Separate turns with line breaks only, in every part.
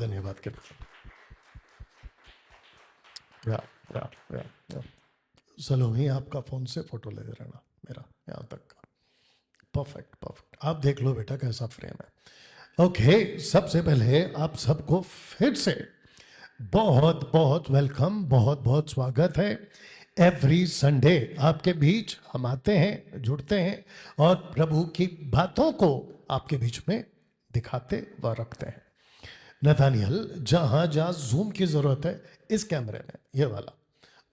धन्यवाद के सलोमी, आपका फोन से फोटो ले रहना मेरा यहाँ तक का। Perfect perfect. आप देख लो बेटा कैसा फ्रेम है। ओके, सबसे पहले आप सबको फिर से बहुत बहुत वेलकम, बहुत बहुत स्वागत है। एवरी संडे आपके बीच हम आते हैं, जुड़ते हैं और प्रभु की बातों को आपके बीच में दिखाते व रखते हैं। नथानियल, जहां जहां जूम की जरूरत है इस कैमरे में, ये वाला,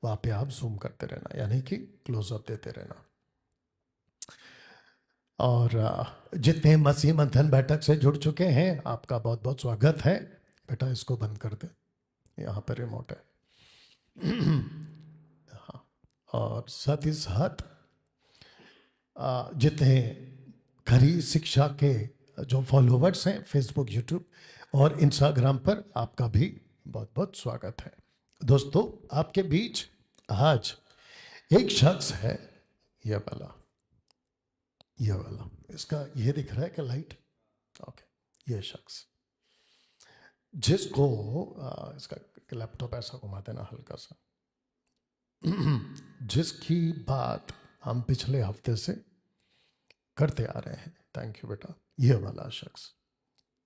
वहां पे आप जूम करते रहना, यानी कि क्लोजअप देते रहना। और जितने मसीह मंथन बैठक से जुड़ चुके हैं, आपका बहुत बहुत स्वागत है। बेटा इसको बंद कर दे, यहाँ पर रिमोट है। हाँ, और साथ ही साथ जितने खरी शिक्षा के जो फॉलोवर्स हैं फेसबुक, यूट्यूब और इंस्टाग्राम पर, आपका भी बहुत बहुत स्वागत है। दोस्तों, आपके बीच आज एक शख्स है, ये वाला, इसका ये दिख रहा है कि लाइट, ओके, ये शख्स जिसको इसका लैपटॉप ऐसा घुमाते ना हल्का सा, जिसकी बात हम पिछले हफ्ते से करते आ रहे हैं। थैंक यू बेटा। ये वाला शख्स,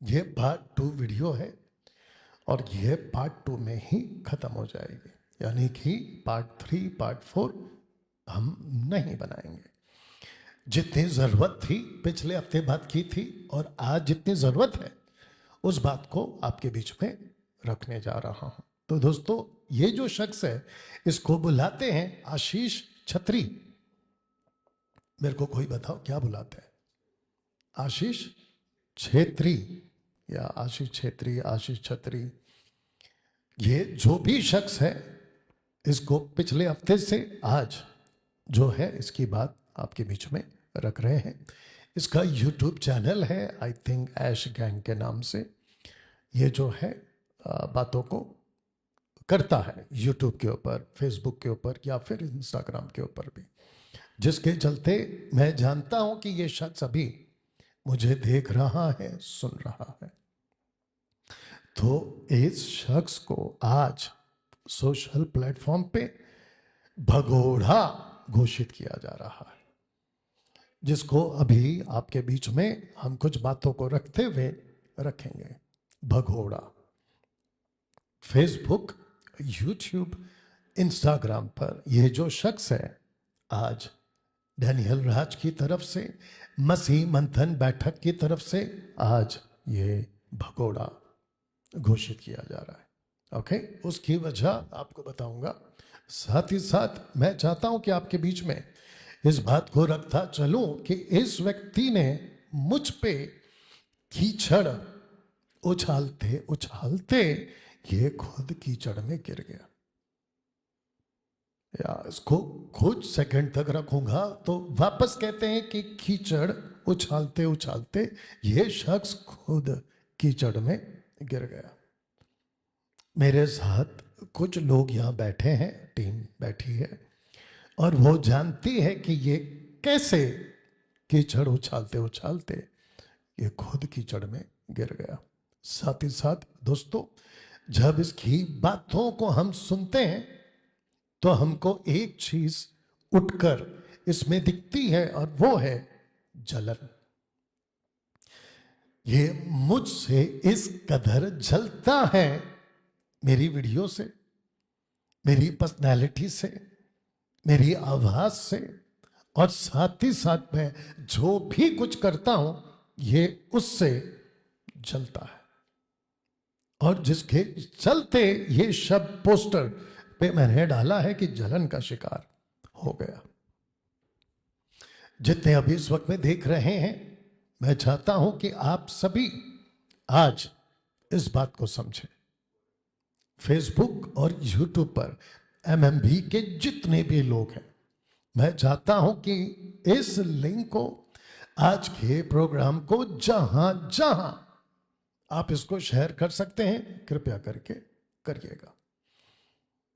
ये पार्ट 2 वीडियो है और ये पार्ट 2 में ही खत्म हो जाएगी, यानी कि पार्ट 3 पार्ट 4 हम नहीं बनाएंगे। जितनी जरूरत थी पिछले हफ्ते बात की थी और आज जितनी जरूरत है उस बात को आपके बीच में रखने जा रहा हूं। तो दोस्तों, ये जो शख्स है इसको बुलाते हैं आशीष छत्री। मेरे को कोई बताओ क्या बुलाते हैं? आशीष छेत्री या आशीष छेत्री, आशीष छत्री, ये जो भी शख्स है, इसको पिछले हफ्ते से आज जो है इसकी बात आपके बीच में रख रहे हैं। इसका यूट्यूब चैनल है, आई थिंक ऐश गैंग के नाम से। ये जो है बातों को करता है यूट्यूब के ऊपर, फेसबुक के ऊपर या फिर इंस्टाग्राम के ऊपर भी, जिसके चलते मैं जानता हूं कि ये शख्स अभी मुझे देख रहा है, सुन रहा है। तो इस शख्स को आज सोशल प्लेटफॉर्म पे भगोड़ा घोषित किया जा रहा है, जिसको अभी आपके बीच में हम कुछ बातों को रखते हुए रखेंगे। भगोड़ा फेसबुक, यूट्यूब, इंस्टाग्राम पर ये जो शख्स है, आज डैनियल राज की तरफ से, मसीह मंथन बैठक की तरफ से आज ये भगोड़ा घोषित किया जा रहा है। ओके, उसकी वजह आपको बताऊंगा। साथ ही साथ मैं चाहता हूं कि आपके बीच में इस बात को रखता चलूं कि इस व्यक्ति ने मुझ पे कीचड़ उछालते उछालते ये खुद कीचड़ में गिर गया। या इसको कुछ सेकंड तक रखूंगा तो वापस कहते हैं कि कीचड़ उछालते उछालते ये शख्स खुद कीचड़ में गिर गया। मेरे साथ कुछ लोग यहाँ बैठे हैं, टीम बैठी है और वो जानती है कि ये कैसे कीचड़ उछालते उछालते ये खुद कीचड़ में गिर गया। साथ ही साथ दोस्तों, जब इसकी बातों को हम सुनते हैं तो हमको एक चीज उठकर इसमें दिखती है और वो है जलन। ये मुझसे इस कदर जलता है, मेरी वीडियो से, मेरी पर्सनैलिटी से, मेरी आवाज से, और साथ ही साथ मैं जो भी कुछ करता हूं ये उससे जलता है। और जिसके चलते ये शब्द पोस्टर पे मैंने डाला है कि जलन का शिकार हो गया। जितने अभी इस वक्त में देख रहे हैं, मैं चाहता हूं कि आप सभी आज इस बात को समझें। फेसबुक और यूट्यूब पर एमएमबी के जितने भी लोग हैं, मैं चाहता हूं कि इस लिंक को, आज के प्रोग्राम को, जहां जहां आप इसको शेयर कर सकते हैं, कृपया करके करिएगा।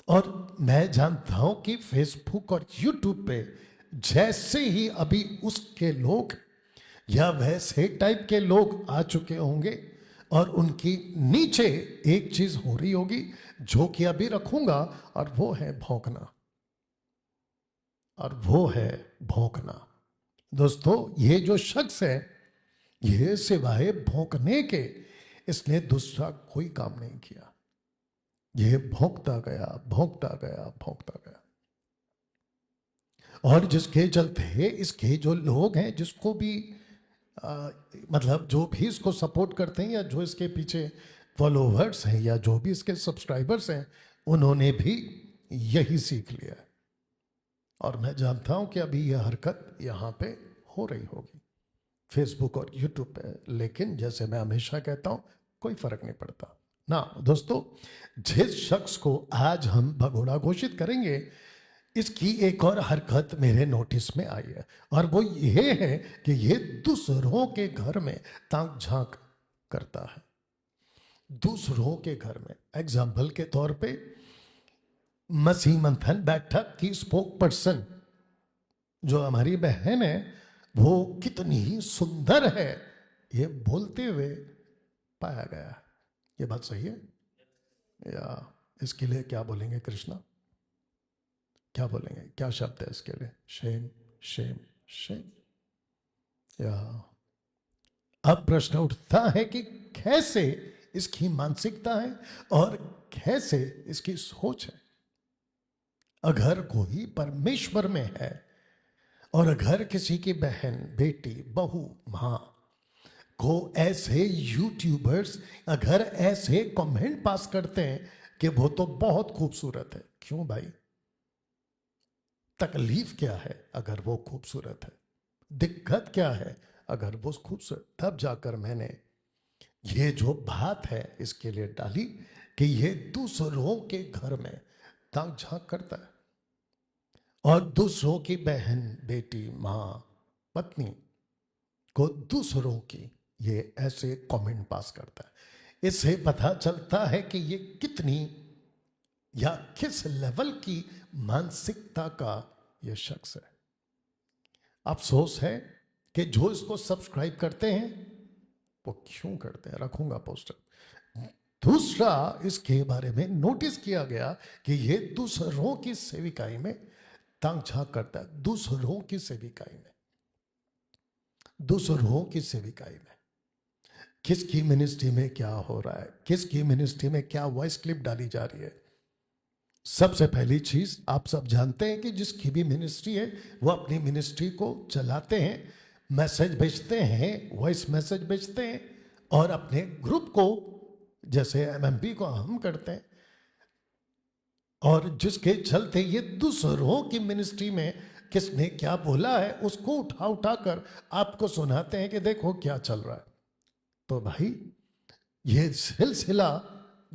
और मैं जानता हूं कि फेसबुक और यूट्यूब पे जैसे ही अभी उसके लोग या वैसे टाइप के लोग आ चुके होंगे, और उनकी नीचे एक चीज हो रही होगी जो कि अभी रखूंगा, और वो है भौंकना, और वो है भौंकना। दोस्तों, ये जो शख्स है, ये सिवाय भौंकने के इसने दूसरा कोई काम नहीं किया। ये भौंकता गया, भौंकता गया, भौंकता गया। और जिसके चलते इसके जो लोग हैं, जिसको भी मतलब जो भी इसको सपोर्ट करते हैं, या जो इसके पीछे फॉलोवर्स हैं, या जो भी इसके सब्सक्राइबर्स हैं, उन्होंने भी यही सीख लिया है। और मैं जानता हूं कि अभी यह हरकत यहां पे हो रही होगी फेसबुक और यूट्यूब पे, लेकिन जैसे मैं हमेशा कहता हूं, कोई फर्क नहीं पड़ता ना। दोस्तों, जिस शख्स को आज हम भगोड़ा घोषित करेंगे, इसकी एक और हरकत मेरे नोटिस में आई है, और वो ये है कि ये दूसरों के घर में ताक झांक करता है। दूसरों के घर में, एग्जाम्पल के तौर पे, मसीह मंथन बैठक की स्पोक पर्सन जो हमारी बहन है, वो कितनी ही सुंदर है, ये बोलते हुए पाया गया है। ये बात सही है या इसके लिए क्या बोलेंगे कृष्णा? क्या बोलेंगे? क्या शब्द है इसके लिए? Shame, shame, shame. या अब प्रश्न उठता है कि कैसे इसकी मानसिकता है और कैसे इसकी सोच है। अगर कोई परमेश्वर में है, और अगर किसी की बहन, बेटी, बहू, मां को ऐसे यूट्यूबर्स अगर ऐसे कमेंट पास करते हैं कि वो तो बहुत खूबसूरत है, क्यों भाई? तकलीफ क्या है अगर वो खूबसूरत है? दिक्कत क्या है अगर वो खूबसूरत? तब जाकर मैंने ये जो बात है इसके लिए डाली कि ये दूसरों के घर में ताक झांक करता है, और दूसरों की बहन, बेटी, मां, पत्नी को दूसरों की ये ऐसे कमेंट पास करता है। इससे पता चलता है कि ये कितनी या किस लेवल की मानसिकता का ये शख्स है। अफसोस है कि जो इसको सब्सक्राइब करते हैं वो क्यों करते हैं। रखूंगा पोस्टर। दूसरा, इसके बारे में नोटिस किया गया कि ये दूसरों की सेविकाई में ताक झांक करता है। दूसरों की सेविकाई में, दूसरों की सेविकाई में किसकी मिनिस्ट्री में क्या हो रहा है, किसकी मिनिस्ट्री में क्या वॉइस क्लिप डाली जा रही है। सबसे पहली चीज, आप सब जानते हैं कि जिसकी भी मिनिस्ट्री है, वो अपनी मिनिस्ट्री को चलाते हैं, मैसेज भेजते हैं, वॉइस मैसेज भेजते हैं, और अपने ग्रुप को, जैसे एमएमपी को हम करते हैं, और जिसके चलते ये दूसरों की मिनिस्ट्री में किसने क्या बोला है उसको उठा उठा कर आपको सुनाते हैं कि देखो क्या चल रहा है। तो भाई, ये सिलसिला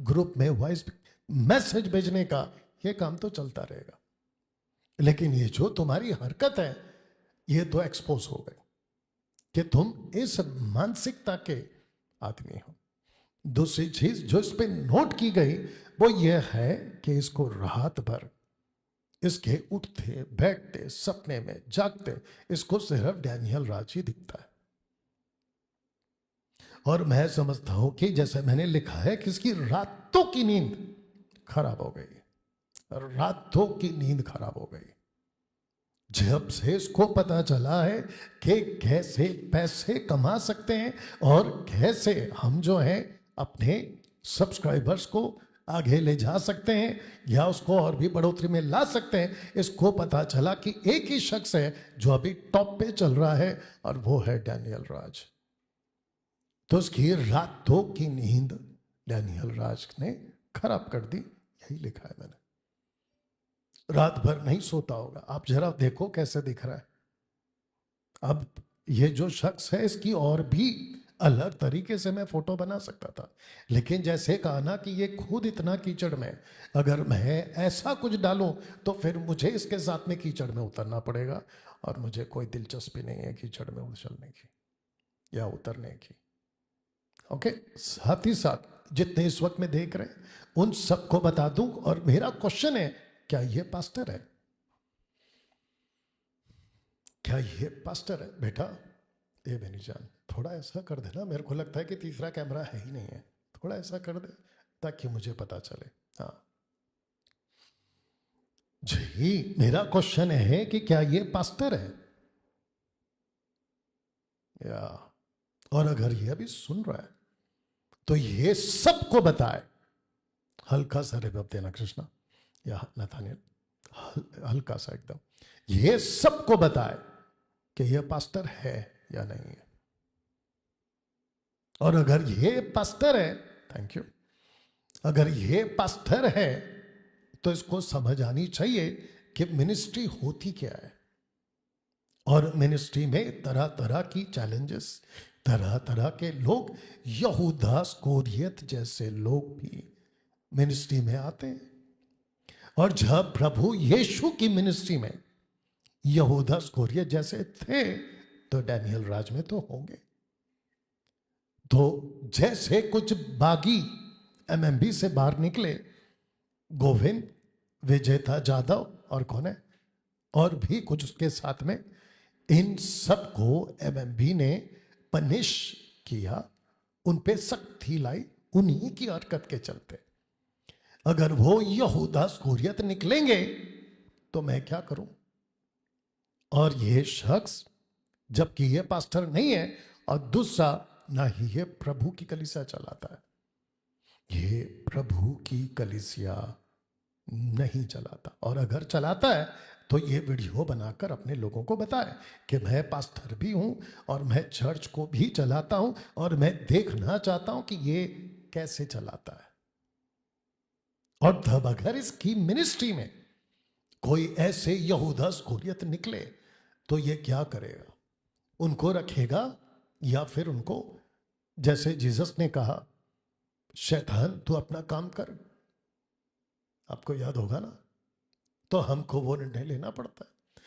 ग्रुप में वॉइस मैसेज भेजने का ये काम तो चलता रहेगा, लेकिन ये जो तुम्हारी हरकत है, ये तो एक्सपोज हो गई कि तुम इस मानसिकता के आदमी हो। दूसरी चीज जो इस पे नोट की गई वो ये है कि इसको रात भर, इसके उठते बैठते, सपने में, जागते, इसको सिर्फ डैनियल राज ही दिखता है। और मैं समझता हूं कि जैसे मैंने लिखा है कि इसकी रातों की नींद खराब हो गई, रातों की नींद खराब हो गई जब से इसको पता चला है कि कैसे पैसे कमा सकते हैं और कैसे हम जो है अपने सब्सक्राइबर्स को आगे ले जा सकते हैं या उसको और भी बढ़ोतरी में ला सकते हैं। इसको पता चला कि एक ही शख्स है जो अभी टॉप पे चल रहा है, और वो है डैनियल राज। तो उसकी रातों की नींद डैनियल राज ने खराब कर दी, यही लिखा है मैंने। रात भर नहीं सोता होगा। आप जरा देखो कैसे दिख रहा है। अब ये जो शख्स है, इसकी और भी अलग तरीके से मैं फोटो बना सकता था, लेकिन जैसे कहा ना कि ये खुद इतना कीचड़ में, अगर मैं ऐसा कुछ डालूं तो फिर मुझे इसके साथ में कीचड़ में उतरना पड़ेगा, और मुझे कोई दिलचस्पी नहीं है कीचड़ में उछलने की या उतरने की। ओके, साथ ही साथ जितने इस वक्त में देख रहे हैं उन सबको बता दूं, और मेरा क्वेश्चन है, क्या ये पास्टर है? क्या ये पास्टर है? बेटा, ए बहनी जान, थोड़ा ऐसा कर देना, मेरे को लगता है कि तीसरा कैमरा है ही नहीं है, थोड़ा ऐसा कर दे ताकि मुझे पता चले। हाँ जी, मेरा क्वेश्चन है कि क्या ये पास्टर है या, और अगर ये अभी सुन रहा है तो ये सबको बताए, हल्का सा रिवर्ब देना कृष्णा या नथानियल, हल्का सा एकदम, ये सबको बताए कि ये पास्टर है या नहीं है। और अगर ये पास्टर है, थैंक यू, अगर ये पास्टर है तो इसको समझ आनी चाहिए कि मिनिस्ट्री होती क्या है। और मिनिस्ट्री में तरह तरह की चैलेंजेस, तरह तरह के लोग, यहूदा इस्करियोत जैसे लोग भी मिनिस्ट्री में आते हैं। और जब प्रभु यीशु की मिनिस्ट्री में यहूदा इस्करियोत जैसे थे तो डैनियल राज में तो होंगे। तो जैसे कुछ बागी एमएमबी से बाहर निकले, गोविंद, विजेता जाधव और कौन है, और भी कुछ उसके साथ में, इन सबको एमएमबी ने पनिश किया, उन पे सख्ती लाई उन्हीं की हरकत के चलते। अगर वो यहूदा इस्करियोत निकलेंगे तो मैं क्या करूं? और ये शख्स, जबकि ये पास्टर नहीं है, और दूसरा ना ही ये प्रभु की कलीसिया चलाता है, ये प्रभु की कलीसिया नहीं चलाता। और अगर चलाता है तो ये वीडियो बनाकर अपने लोगों को बताए कि मैं पास्टर भी हूं और मैं चर्च को भी चलाता हूं और मैं देखना चाहता हूं कि ये कैसे चलाता है। और तब अगर इसकी मिनिस्ट्री में कोई ऐसे यहूदा इस्करियोत निकले तो ये क्या करेगा? उनको रखेगा या फिर उनको, जैसे जीसस ने कहा, शैतान तू अपना काम कर, आपको याद होगा ना, तो हमको वो निर्णय लेना पड़ता है।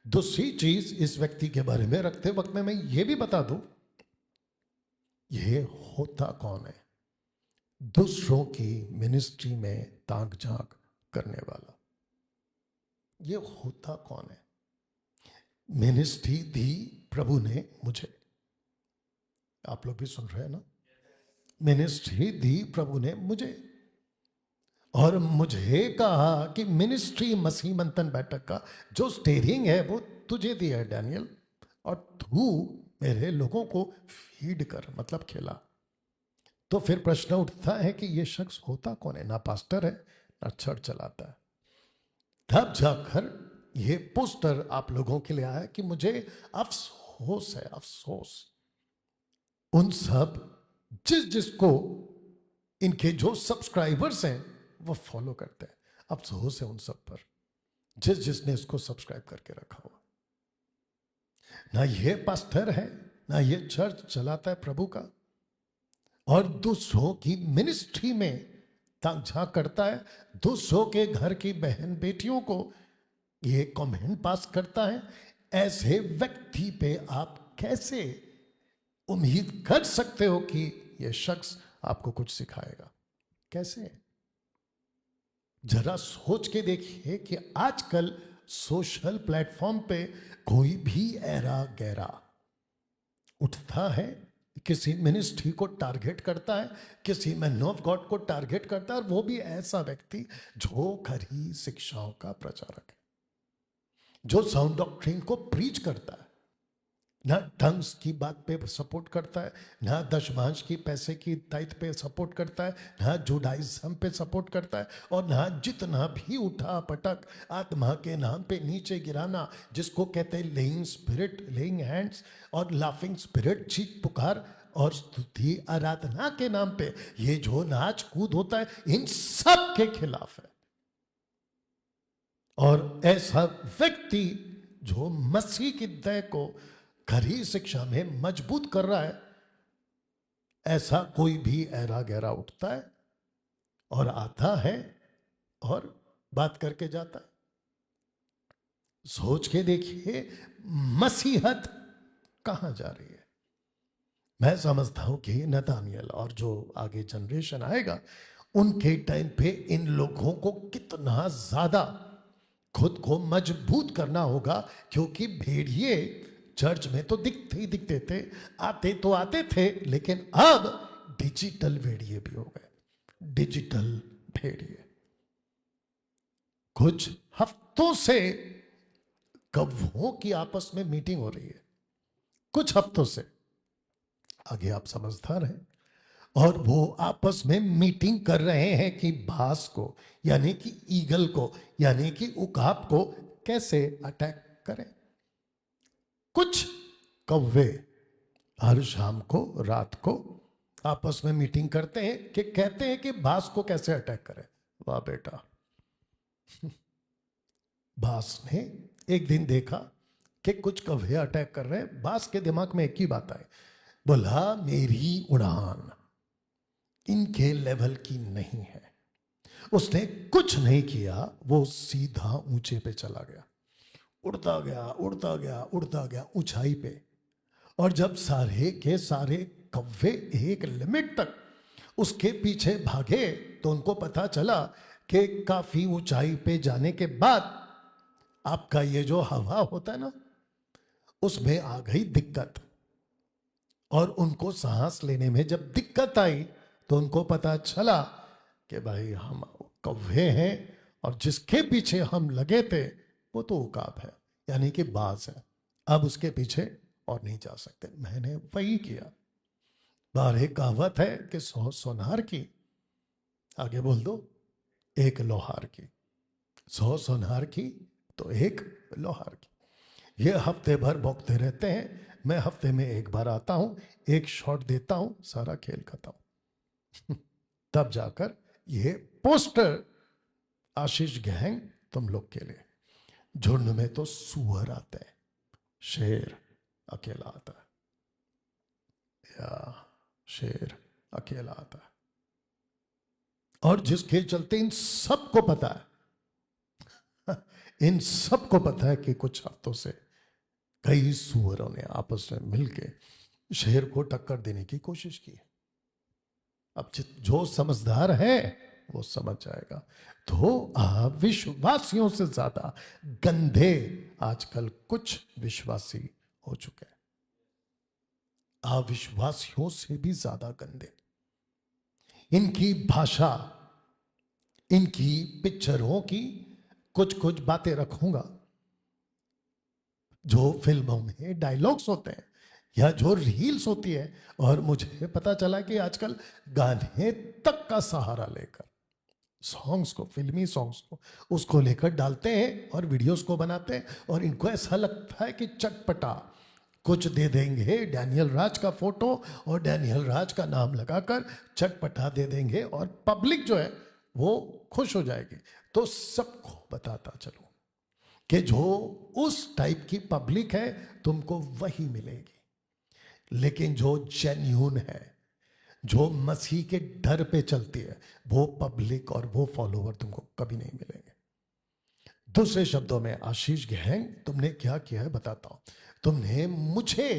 दूसरी चीज इस व्यक्ति के बारे में रखते वक्त में मैं ये भी बता दूं, ये होता कौन है? दूसरों की मिनिस्ट्री में ताक झांक करने वाला। ये होता कौन है? मिनिस्ट्री दी प्रभु ने मुझे, आप लोग भी सुन रहे हैं ना, मिनिस्ट्री दी प्रभु ने मुझे, और मुझे कहा कि मिनिस्ट्री मसीह मंथन बैठक का जो स्टीयरिंग है वो तुझे दिया है डैनियल, और तू मेरे लोगों को फीड कर, मतलब खिला। तो फिर प्रश्न उठता है कि ये शख्स होता कौन है? ना पास्टर है, ना चर्च चलाता है। तब जाकर ये पोस्टर आप लोगों के लिए आया कि मुझे अफसोस है, अफसोस उन सब जिसको इनके जो सब्सक्राइबर्स हैं वो फॉलो करते हैं। अफसोस है उन सब पर जिसने इसको सब्सक्राइब करके रखा हुआ। ना ये पास्टर है, ना ये चर्च चलाता है प्रभु का, और दूसरों की मिनिस्ट्री में ताक झांक करता है, दूसरों के घर की बहन बेटियों को ये कमेंट पास करता है। ऐसे व्यक्ति पे आप कैसे उम्मीद कर सकते हो कि यह शख्स आपको कुछ सिखाएगा? कैसे? जरा सोच के देखिए कि आजकल सोशल प्लेटफॉर्म पे कोई भी ऐरा गैरा उठता है, किसी मिनिस्ट्री को टारगेट करता है, किसी मैन ऑफ गॉड को टारगेट करता है, और वो भी ऐसा व्यक्ति जो खरी शिक्षाओं का प्रचारक है, जो साउंड डॉक्ट्रिन को प्रीच करता है, ना टंग्स की बात पे सपोर्ट करता है, ना दशमांश की पैसे की दायित्व पे सपोर्ट करता है, ना जुडाइज्म पे सपोर्ट करता है, और ना जितना भी उठा पटक आत्मा के नाम पे नीचे गिराना, जिसको कहते हैं लेइंग स्पिरिट, लेइंग हैंड्स, और लाफिंग स्पिरिट, चीख पुकार और स्तुति आराधना के नाम पे ये जो नाच कूद होता है, इन सब के खिलाफ है। और ऐसा व्यक्ति जो मसीह की दया को खरी शिक्षा में मजबूत कर रहा है, ऐसा कोई भी ऐरा गहरा उठता है और आता है और बात करके जाता है। सोच के देखिए मसीहत कहां जा रही है। मैं समझता हूं कि नथानियल और जो आगे जनरेशन आएगा उनके टाइम पे इन लोगों को कितना ज्यादा खुद को मजबूत करना होगा, क्योंकि भेड़िए चर्च में तो दिखते ही दिखते थे, आते तो आते थे, लेकिन अब डिजिटल भेड़िए भी हो गए, डिजिटल भेड़िए। कुछ हफ्तों से कौवों की आपस में मीटिंग हो रही है, कुछ हफ्तों से, आगे आप समझदार हैं, और वो आपस में मीटिंग कर रहे हैं कि बाज को, यानी कि ईगल को, यानी कि उकाब को कैसे अटैक करें। कुछ कौवे हर शाम को, रात को आपस में मीटिंग करते हैं कि कहते हैं कि बाज को कैसे अटैक करें। वाह बेटा। बाज ने एक दिन देखा कि कुछ कौवे अटैक कर रहे हैं। बाज के दिमाग में एक ही बात आई, बोला मेरी उड़ान इनके लेवल की नहीं है। उसने कुछ नहीं किया, वो सीधा ऊंचे पे चला गया, उड़ता गया उड़ता गया उड़ता गया ऊंचाई पे। और जब सारे के सारे कौवे एक लिमिट तक उसके पीछे भागे तो उनको पता चला कि काफी ऊंचाई पे जाने के बाद आपका ये जो हवा होता है ना, उसमें आ गई दिक्कत। और उनको सांस लेने में जब दिक्कत आई तो उनको पता चला कि भाई हम कौवे हैं और जिसके पीछे हम लगे थे वो तो उकाब है, यानी कि बाज है। अब उसके पीछे और नहीं जा सकते। मैंने वही किया। बाहर एक कहावत है कि 100 सोनार की, आगे बोल दो, एक लोहार की। 100 सोनार की तो एक लोहार की। ये हफ्ते भर भौंकते रहते हैं। मैं हफ्ते में एक बार आता हूं, एक शॉट देता हूं, सारा खेल खत्म। तब जाकर ये पोस्टर आशीष गैंग तुम लोग के लिए। झुंड में तो सुअर आते हैं, शेर अकेला आता है, या शेर अकेला आता है। और जिसके चलते इन सबको पता है, इन सबको पता है कि कुछ हफ्तों से कई सुअरों ने आपस में मिलकर शेर को टक्कर देने की कोशिश की। अब जो समझदार है वो समझ जाएगा। तो विश्वासियों से ज्यादा गंधे आजकल कुछ विश्वासी हो चुके हैं। अविश्वासियों से भी ज्यादा गंदे। इनकी भाषा, इनकी पिक्चरों की कुछ कुछ बातें रखूंगा जो फिल्मों में डायलॉग्स होते हैं या जो रील्स होती है। और मुझे पता चला कि आजकल गाने तक का सहारा लेकर सॉन्ग्स को, फिल्मी सॉन्ग्स को, उसको लेकर डालते हैं और वीडियोस को बनाते हैं। और इनको ऐसा लगता है कि चटपटा कुछ दे देंगे, डैनियल राज का फोटो और डैनियल राज का नाम लगाकर चटपटा दे देंगे और पब्लिक जो है वो खुश हो जाएगी। तो सबको बताता चलो कि जो उस टाइप की पब्लिक है तुमको वही मिलेगी, लेकिन जो जेन्यून है, जो मसीह के डर पे चलती है, वो पब्लिक और वो फॉलोवर तुमको कभी नहीं मिलेंगे। दूसरे शब्दों में आशीष गैंग, तुमने क्या किया है बताता हूं। तुमने मुझे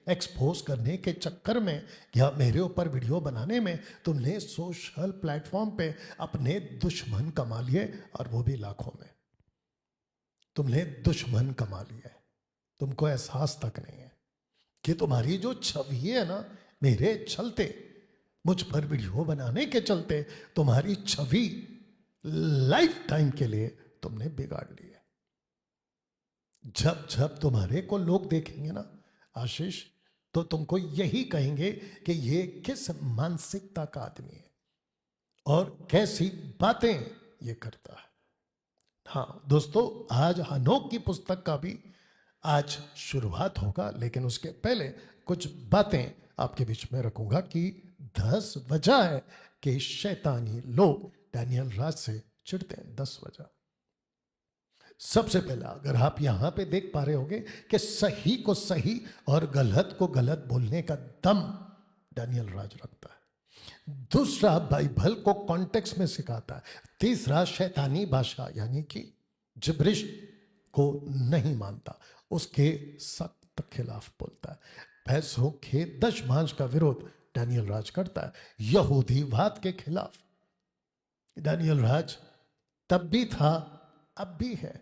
एक्सपोज करने के चक्कर में या मेरे ऊपर वीडियो बनाने में तुमने सोशल प्लेटफॉर्म पे अपने दुश्मन कमा लिए, और वो भी लाखों में। तुमने दुश्मन कमा लिया है। तुमको एहसास तक नहीं है कि तुम्हारी जो छवि है ना, मेरे चलते, मुझ पर वीडियो बनाने के चलते तुम्हारी छवि लाइफ टाइम के लिए तुमने बिगाड़ ली है। जब जब तुम्हारे को लोग देखेंगे ना आशीष, तो तुमको यही कहेंगे कि ये किस मानसिकता का आदमी है और कैसी बातें ये करता है। हाँ दोस्तों, आज हनोक की पुस्तक का भी आज शुरुआत होगा, लेकिन उसके पहले कुछ बातें आपके बीच में रखूंगा कि 10 वजह है कि शैतानी लोग डैनियल राज से चिढ़ते हैं। 10 वजह। सबसे पहला, अगर आप यहां पे देख पा रहे होंगे कि सही को सही और गलत को गलत बोलने का दम डैनियल राज रखता है। दूसरा, बाइबल को कॉन्टेक्स्ट में सिखाता है। तीसरा, शैतानी भाषा यानी कि जिब्रिश को नहीं मानता, उसके सख्त खिलाफ बोलता है। पैसों के दशमांश का विरोध डैनियल राज करता है। यहूदीवाद के खिलाफ डैनियल राज तब भी था, अब भी है।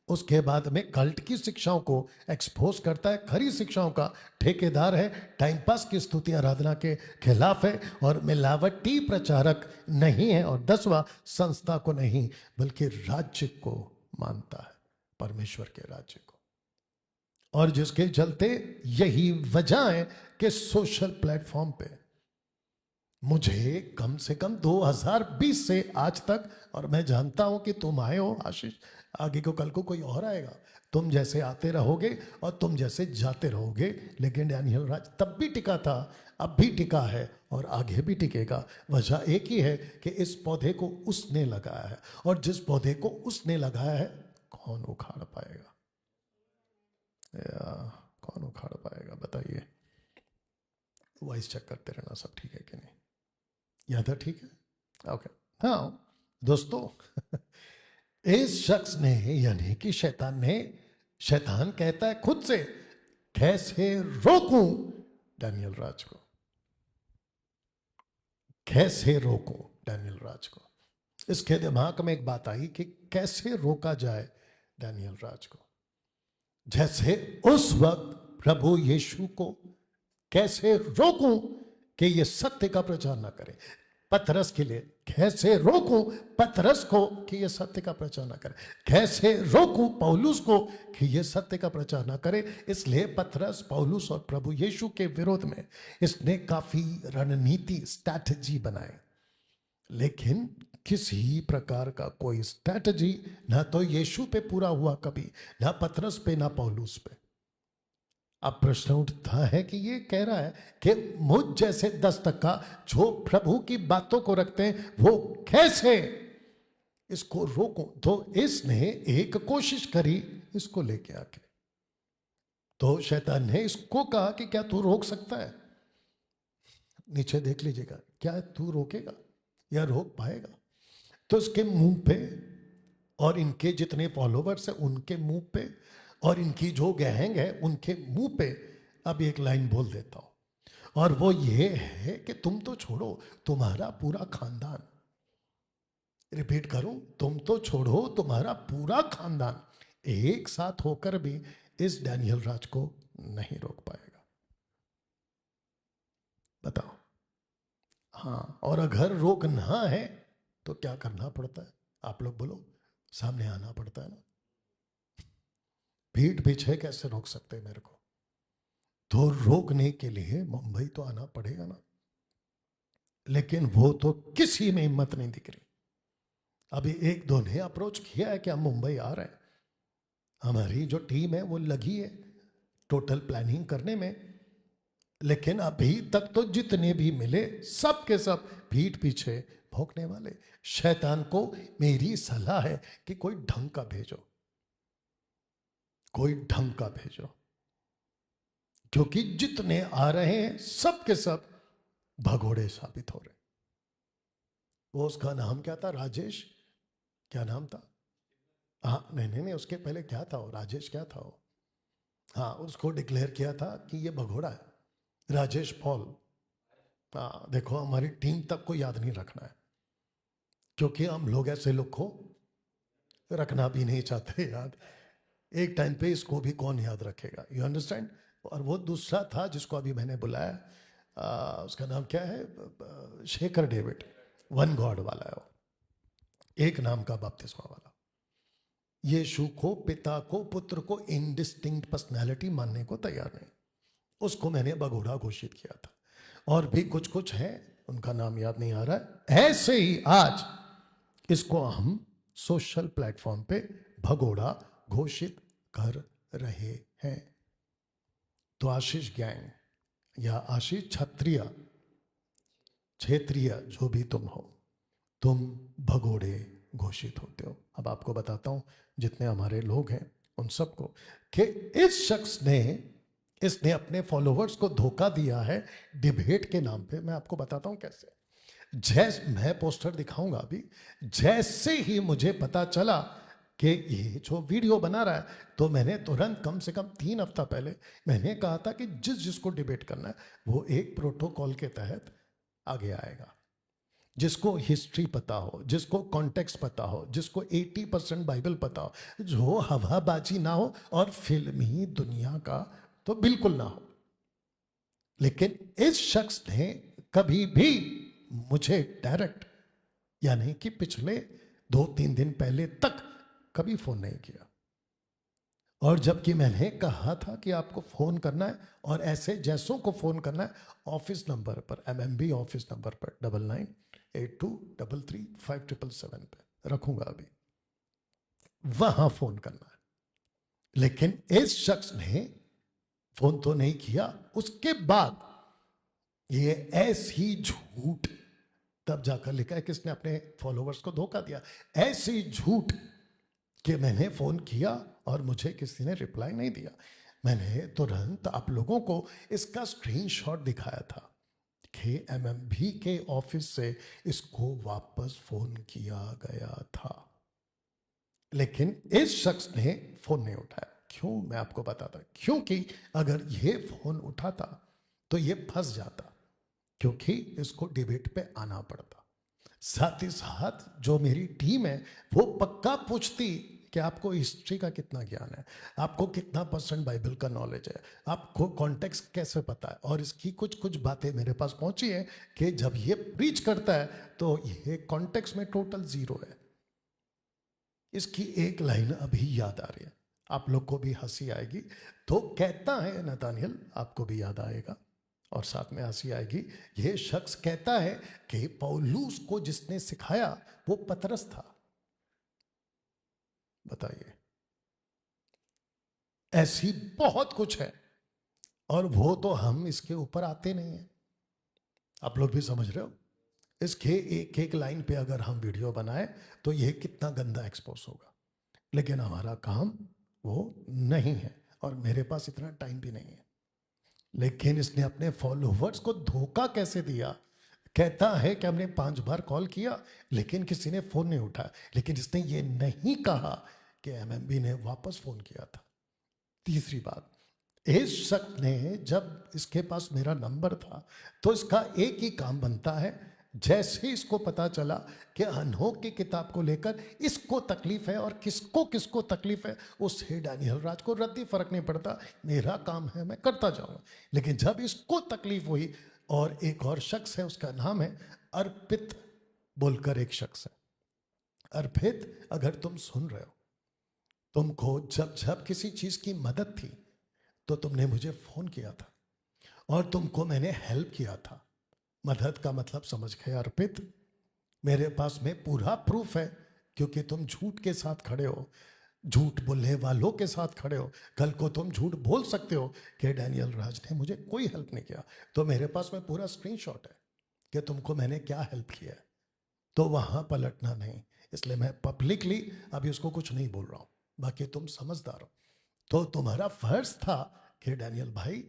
उसके बाद में कल्ट की शिक्षाओं को एक्सपोज करता है, खरी शिक्षाओं का ठेकेदार है, टाइम पास की स्तुति आराधना के खिलाफ है और मिलावटी प्रचारक नहीं है, और 10वां संस्था को नहीं बल्कि राज्य को मानता है, परमेश्वर के राज्य को। और जिसके चलते यही वजह है कि सोशल प्लेटफॉर्म पे मुझे कम से कम 2020 से आज तक, और मैं जानता हूं कि तुम आए हो आशीष, आगे को कल को कोई और आएगा, तुम जैसे आते रहोगे और तुम जैसे जाते रहोगे, लेकिन डैनियल राज तब भी टिका था, अब भी टिका है और आगे भी टिकेगा। वजह एक ही है कि इस पौधे को उसने लगाया है, और जिस पौधे को उसने लगाया है कौन उखाड़ पाएगा? कौन उखाड़ पाएगा बताइए? वॉइस चेक करते रहना सब ठीक है कि नहीं। यह तो ठीक है, ओके। हाँ दोस्तों, इस शख्स ने यानी कि शैतान कहता है खुद से, कैसे रोकूं डैनियल राज को, कैसे रोकूं डैनियल राज को। इसके दिमाग में एक बात आई कि कैसे रोका जाए डैनियल राज को। जैसे उस वक्त प्रभु यीशु को कैसे रोकूं कि ये सत्य का प्रचार ना करे, पतरस के लिए कैसे रोकूं पतरस को कि ये सत्य का प्रचार ना करे, कैसे रोकूं पौलुस को कि ये सत्य का प्रचार ना करे। इसलिए पतरस, पौलुस और प्रभु यीशु के विरोध में इसने काफी रणनीति, स्ट्रैटेजी बनाए, लेकिन किसी प्रकार का कोई स्ट्रैटेजी ना तो यीशु पे पूरा हुआ कभी, ना पतरस पे, ना पौलुस पे। अब प्रश्न उठता है कि ये कह रहा है कि मुझ जैसे 10% जो प्रभु की बातों को रखते हैं वो कैसे इसको रोको। तो इसने एक कोशिश करी इसको लेके आके, तो शैतान ने इसको कहा कि क्या तू रोक सकता है? नीचे देख लीजिएगा, क्या तू रोकेगा या रोक पाएगा? तो इसके मुंह पे और इनके जितने फॉलोवर्स हैं उनके मुंह पे और इनकी जो गैंग है उनके मुंह पे अब एक लाइन बोल देता हूं, और वो ये है कि तुम तो छोड़ो, तुम्हारा पूरा खानदान, रिपीट करूं, तुम तो छोड़ो, तुम्हारा पूरा खानदान एक साथ होकर भी इस डैनियल राज को नहीं रोक पाएगा। बताओ। हाँ, और अगर रोकना है तो क्या करना पड़ता है? आप लोग बोलो। सामने आना पड़ता है ना। पीठ पीछे कैसे रोक सकते हैं मेरे को? तो रोकने के लिए मुंबई तो आना पड़ेगा ना, लेकिन वो तो किसी में हिम्मत नहीं दिख रही। अभी एक दो ने अप्रोच किया है कि हम मुंबई आ रहे हैं, हमारी जो टीम है वो लगी है टोटल प्लानिंग करने में, लेकिन अभी तक तो जितने भी मिले सब के सब पीठ पीछे भौंकने वाले। शैतान को मेरी सलाह है कि कोई ढंग का भेजो, कोई ढंग का भेजो, क्योंकि जितने आ रहे हैं सब के सब भगोड़े साबित हो रहे। वो उसका नाम क्या था? राजेश, क्या नाम था? हाँ, नहीं, उसके पहले क्या था वो? राजेश क्या था वो? हाँ, उसको डिक्लेयर किया था कि ये भगोड़ा है, राजेश पॉल। हाँ, देखो हमारी टीम तक को याद नहीं रखना है, क्योंकि हम लोग ऐसे लोग को रखना भी नहीं चाहते याद। एक टाइम पे इसको भी कौन याद रखेगा? You understand. और वो दूसरा था जिसको अभी मैंने बुलाया, उसका नाम क्या है? शेखर डेविड, वन गॉड वाला है वो, एक नाम का बपतिस्मा वाला। यीशु को, पिता को, पुत्र को इनडिस्टिंक्ट पर्सनैलिटी मानने को तैयार नहीं, उसको मैंने भगोड़ा घोषित किया था। और भी कुछ कुछ है, उनका नाम याद नहीं आ रहा है। ऐसे ही आज इसको हम सोशल प्लेटफॉर्म पे भगोड़ा घोषित कर रहे हैं। तो आशीष गैंग या आशीष क्षेत्रीय जो भी तुम हो, तुम भगोड़े घोषित होते हो। अब आपको बताता हूं जितने हमारे लोग हैं उन सबको कि इस शख्स ने, इसने अपने फॉलोवर्स को धोखा दिया है डिबेट के नाम पे। मैं आपको बताता हूं कैसे। जैसे मैं पोस्टर दिखाऊंगा अभी, जैसे ही मुझे पता चला कि ये जो वीडियो बना रहा है, तो मैंने तुरंत कम से कम 3 हफ्ता पहले मैंने कहा था कि जिसको डिबेट करना है वो एक प्रोटोकॉल के तहत आगे आएगा। जिसको हिस्ट्री पता हो, जिसको कॉन्टेक्स्ट पता हो, जिसको 80% बाइबल पता हो, जो हवाबाजी ना हो और फिल्मी दुनिया का तो बिल्कुल ना हो। लेकिन इस शख्स ने कभी भी मुझे डायरेक्ट, यानी कि पिछले 2-3 दिन पहले तक कभी फोन नहीं किया। और जबकि मैंने कहा था कि आपको फोन करना है और ऐसे जैसों को फोन करना है ऑफिस नंबर पर, MMB ऑफिस नंबर पर 9982335777 पे रखूंगा अभी, वहां फोन करना है। लेकिन इस शख्स ने फोन तो नहीं किया। उसके बाद ये ऐसी झूठ, तब जाकर लिखा है किसने अपने फॉलोवर्स को धोखा दिया, ऐसी झूठ कि मैंने फोन किया और मुझे किसी ने रिप्लाई नहीं दिया। मैंने तुरंत आप लोगों को इसका स्क्रीनशॉट दिखाया था कि MMB के ऑफिस से इसको वापस फोन किया गया था, लेकिन इस शख्स ने फोन नहीं उठाया। क्यों, मैं आपको बताता। क्योंकि अगर ये फोन उठाता तो ये फंस जाता, क्योंकि इसको डिबेट पे आना पड़ता। साथ ही साथ जो मेरी टीम है वो पक्का पूछती कि आपको हिस्ट्री का कितना ज्ञान है, आपको कितना % बाइबल का नॉलेज है, आपको कॉन्टेक्स्ट कैसे पता है। और इसकी कुछ कुछ बातें मेरे पास पहुंची है कि जब ये प्रीच करता है तो ये कॉन्टेक्स्ट में टोटल जीरो है। इसकी एक लाइन अभी याद आ रही है, आप लोग को भी हंसी आएगी। तो कहता है नतानियल, आपको भी याद आएगा और साथ में हंसी आएगी। यह शख्स कहता है कि पौलुस को जिसने सिखाया वो पतरस था। बताइए, ऐसी बहुत कुछ है और वो तो हम इसके ऊपर आते नहीं है। आप लोग भी समझ रहे हो, इसके एक एक लाइन पे अगर हम वीडियो बनाए तो ये कितना गंदा एक्सपोज होगा। लेकिन हमारा काम वो नहीं है और मेरे पास इतना टाइम भी नहीं है। लेकिन इसने अपने फॉलोवर्स को धोखा कैसे दिया। कहता है कि हमने 5 बार कॉल किया लेकिन किसी ने फोन नहीं उठाया, लेकिन इसने ये नहीं कहा कि MMB ने वापस फोन किया था। तीसरी बात, इस शख्स ने जब इसके पास मेरा नंबर था तो इसका एक ही काम बनता है, जैसे इसको पता चला कि हनोक की किताब को लेकर इसको तकलीफ है और किसको किसको तकलीफ है, उससे डैनियल राज को रद्दी फर्क नहीं पड़ता, मेरा काम है मैं करता जाऊंगा। लेकिन जब इसको तकलीफ हुई, और एक और शख्स है उसका नाम है अर्पित बोलकर एक शख्स है। अर्पित, अगर तुम सुन रहे हो, तुमको जब जब किसी चीज की मदद थी तो तुमने मुझे फोन किया था और तुमको मैंने हेल्प किया था। मदद का मतलब समझ गए अर्पित, मेरे पास में पूरा प्रूफ है, क्योंकि तुम झूठ के साथ खड़े हो, झूठ बोलने वालों के साथ खड़े हो। कल को तुम झूठ बोल सकते हो कि डैनियल राज ने मुझे कोई हेल्प नहीं किया, तो मेरे पास में पूरा स्क्रीनशॉट है कि तुमको मैंने क्या हेल्प किया है। तो वहां पलटना नहीं, इसलिए मैं पब्लिकली अभी उसको कुछ नहीं बोल रहा हूं। बाकी तुम समझदार हो, तो तुम्हारा फर्ज था कि डैनियल भाई,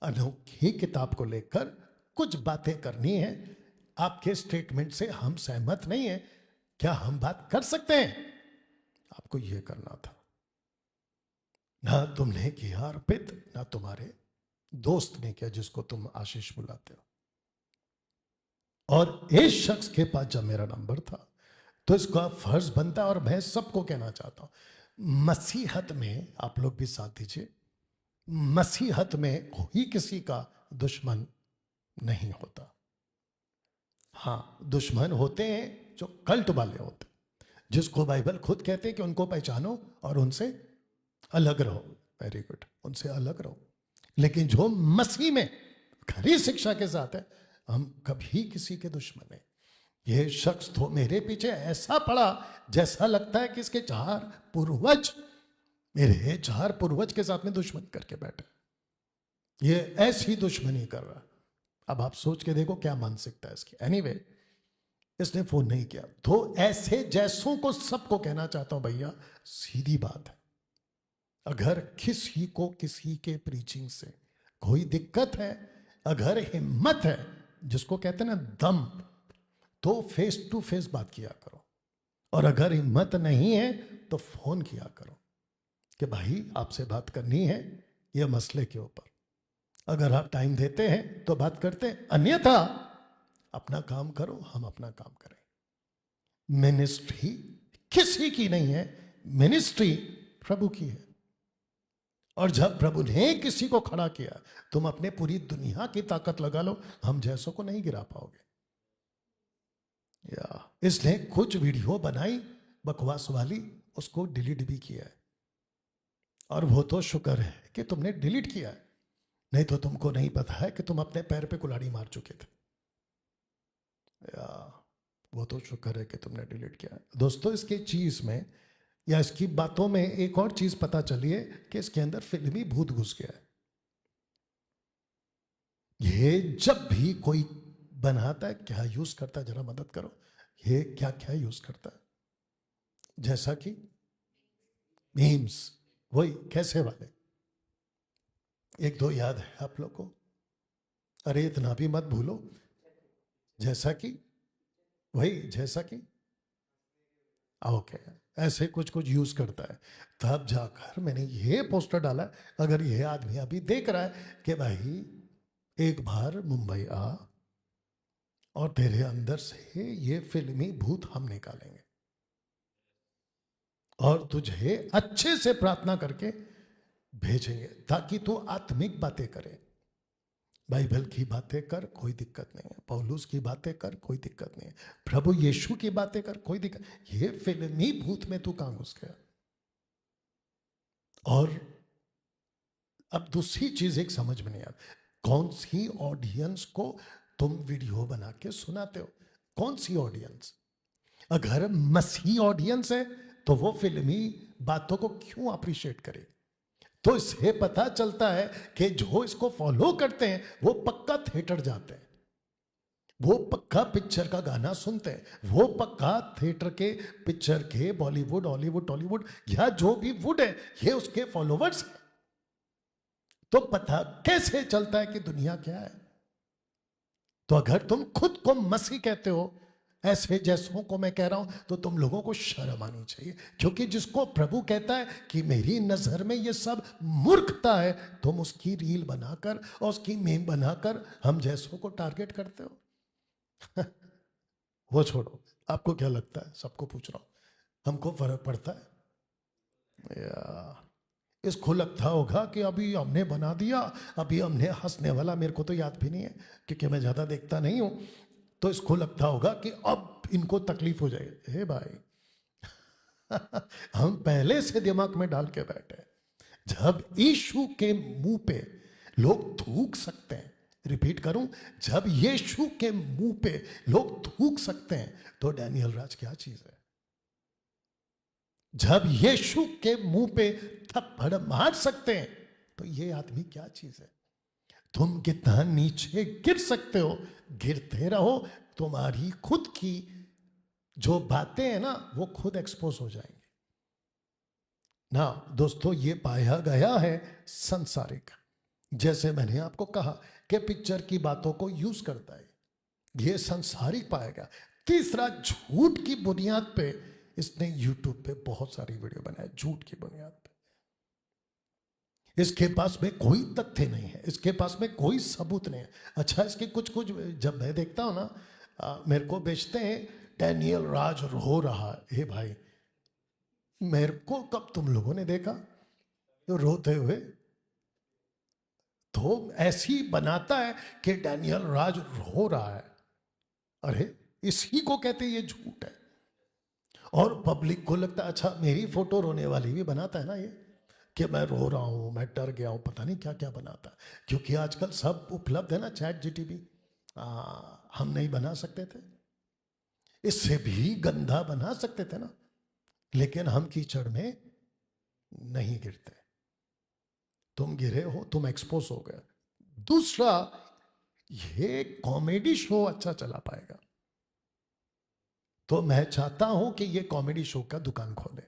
अनोखी किताब को लेकर कुछ बातें करनी है, आपके स्टेटमेंट से हम सहमत नहीं है, क्या हम बात कर सकते हैं। आपको यह करना था। ना तुमने किया अर्पित, ना तुम्हारे दोस्त ने किया जिसको तुम आशीष बुलाते हो। और इस शख्स के पास जब मेरा नंबर था तो इसका फर्ज बनता है, और मैं सबको कहना चाहता हूं, मसीहत में आप लोग भी साथ दीजिए, मसीहत में कोई किसी का दुश्मन नहीं होता। हाँ, दुश्मन होते हैं जो कल्ट वाले होते हैं, जिसको बाइबल खुद कहते हैं कि उनको पहचानो और उनसे अलग रहो। वेरी गुड, उनसे अलग रहो। लेकिन जो मसीह में खरी शिक्षा के साथ है, हम कभी किसी के दुश्मन नहीं। यह शख्स तो मेरे पीछे ऐसा पड़ा जैसा लगता है कि इसके 4 पूर्वज, मेरे 4 पूर्वज के साथ में दुश्मनी करके बैठे। ये ऐसी दुश्मनी कर रहा। अब आप सोच के देखो क्या मानसिकता है इसकी। एनीवे, इसने फोन नहीं किया। तो ऐसे जैसों को सबको कहना चाहता हूं, भैया सीधी बात है, अगर किसी को किसी के प्रीचिंग से कोई दिक्कत है, अगर हिम्मत है, जिसको कहते हैं ना दम, तो फेस टू फेस बात किया करो। और अगर हिम्मत नहीं है तो फोन किया करो कि भाई आपसे बात करनी है यह मसले के ऊपर। अगर आप टाइम देते हैं तो बात करते हैं, अन्यथा अपना काम करो, हम अपना काम करें। मिनिस्ट्री किसी की नहीं है, मिनिस्ट्री प्रभु की है। और जब प्रभु ने किसी को खड़ा किया, तुम अपने पूरी दुनिया की ताकत लगा लो, हम जैसों को नहीं गिरा पाओगे। या इसने कुछ वीडियो बनाई बकवास वाली, उसको डिलीट भी किया है। और वो तो शुक्र है कि तुमने डिलीट किया है, नहीं तो तुमको नहीं पता है कि तुम अपने पैर पे कुल्हाड़ी मार चुके थे। या वो तो शुक्र है कि तुमने डिलीट किया है। दोस्तों, इसकी चीज में या इसकी बातों में एक और चीज पता चली है कि इसके अंदर फिल्मी भूत घुस गया है। ये जब भी कोई बनाता है, क्या यूज करता है, जरा मदद करो। ये क्या क्या यूज करता है? जैसा कि मीम्स, वही कैसे वाले, एक दो याद है आप लोग को? अरे इतना भी मत भूलो। जैसा कि, वही जैसा कि, ओके, ऐसे कुछ कुछ यूज करता है। तब जाकर मैंने ये पोस्टर डाला, अगर ये आदमी अभी देख रहा है कि भाई एक बार मुंबई आ और तेरे अंदर से ये फिल्मी भूत हम निकालेंगे और तुझे अच्छे से प्रार्थना करके भेजेंगे ताकि तू आत्मिक बातें करे। बाइबल की बातें कर, कोई दिक्कत नहीं है। पौलुस की बातें कर, कोई दिक्कत नहीं है। प्रभु यीशु की बातें कर, कोई दिक्कत। ये फिल्मी भूत में तू कहां घुस गया? और अब दूसरी चीज एक समझ में नहीं आती, कौन सी ऑडियंस को तुम वीडियो बना के सुनाते हो? कौन सी ऑडियंस? अगर मसीही ऑडियंस है तो वो फिल्मी बातों को क्यों अप्रिशिएट करे? तो इससे पता चलता है कि जो इसको फॉलो करते हैं वो पक्का थिएटर जाते हैं, वो पक्का पिक्चर का गाना सुनते हैं, वो पक्का थिएटर के पिक्चर के बॉलीवुड हॉलीवुड टॉलीवुड या जो भी वुड है, ये उसके फॉलोवर्स हैं। तो पता कैसे चलता है कि दुनिया क्या है? तो अगर तुम खुद को मसीह कहते हो, ऐसे जैसों को मैं कह रहा हूं, तो तुम लोगों को शर्म आनी चाहिए। क्योंकि जिसको प्रभु कहता है कि मेरी नजर में ये सब मूर्खता है, तुम उसकी रील बनाकर और उसकी मीम बनाकर हम जैसों को टारगेट करते हो। वो छोड़ो, आपको क्या लगता है? सबको पूछ रहा हूं, हमको फर्क पड़ता है? या इसको लगता होगा कि अभी हमने बना दिया, अभी हमने हंसने वाला, मेरे को तो याद भी नहीं है क्योंकि मैं ज़्यादा देखता नहीं हूं। तो इसको लगता होगा कि अब इनको तकलीफ हो जाएगी। हे भाई, हम पहले से दिमाग में डाल के बैठे, जब यीशु के मुंह पे लोग थूक सकते हैं, रिपीट करूं, जब यीशु के मुंह पे लोग थूक सकते हैं, तो डैनियल राज क्या चीज है? जब यीशु के मुंह पे थप्पड़ मार सकते हैं, तो ये आदमी क्या चीज है? तुम कितना नीचे गिर सकते हो, गिरते रहो, तुम्हारी खुद की जो बातें हैं ना, वो खुद एक्सपोज हो जाएंगी ना। दोस्तों, ये पाया गया है संसारिक, जैसे मैंने आपको कहा कि पिक्चर की बातों को यूज करता है, ये संसारिक पाया गया। तीसरा, झूठ की बुनियाद पे इसने यूट्यूब पे बहुत सारी वीडियो बनाई, झूठ की बुनियाद पे। इसके पास में कोई तथ्य नहीं है, इसके पास में कोई सबूत नहीं है। अच्छा, इसके कुछ कुछ जब मैं देखता हूं ना, मेरे को बेचते हैं डैनियल राज रो रहा है। हे भाई, मेरे को कब तुम लोगों ने देखा तो रोते हुए? तो ऐसी बनाता है कि डैनियल राज रो रहा है। अरे, इसी को कहते हैं ये झूठ है। और पब्लिक को लगता है अच्छा मेरी फोटो रोने वाली भी बनाता है ना ये, कि मैं रो रहा हूं, मैं डर गया हूं, पता नहीं क्या क्या बनाता है। क्योंकि आजकल सब उपलब्ध है ना, चैट जीटीपी। हम नहीं बना सकते थे? इससे भी गंदा बना सकते थे ना, लेकिन हम कीचड़ में नहीं गिरते। तुम गिरे हो, तुम एक्सपोज हो गए। दूसरा, ये कॉमेडी शो अच्छा चला पाएगा, तो मैं चाहता हूं कि ये कॉमेडी शो का दुकान खोले।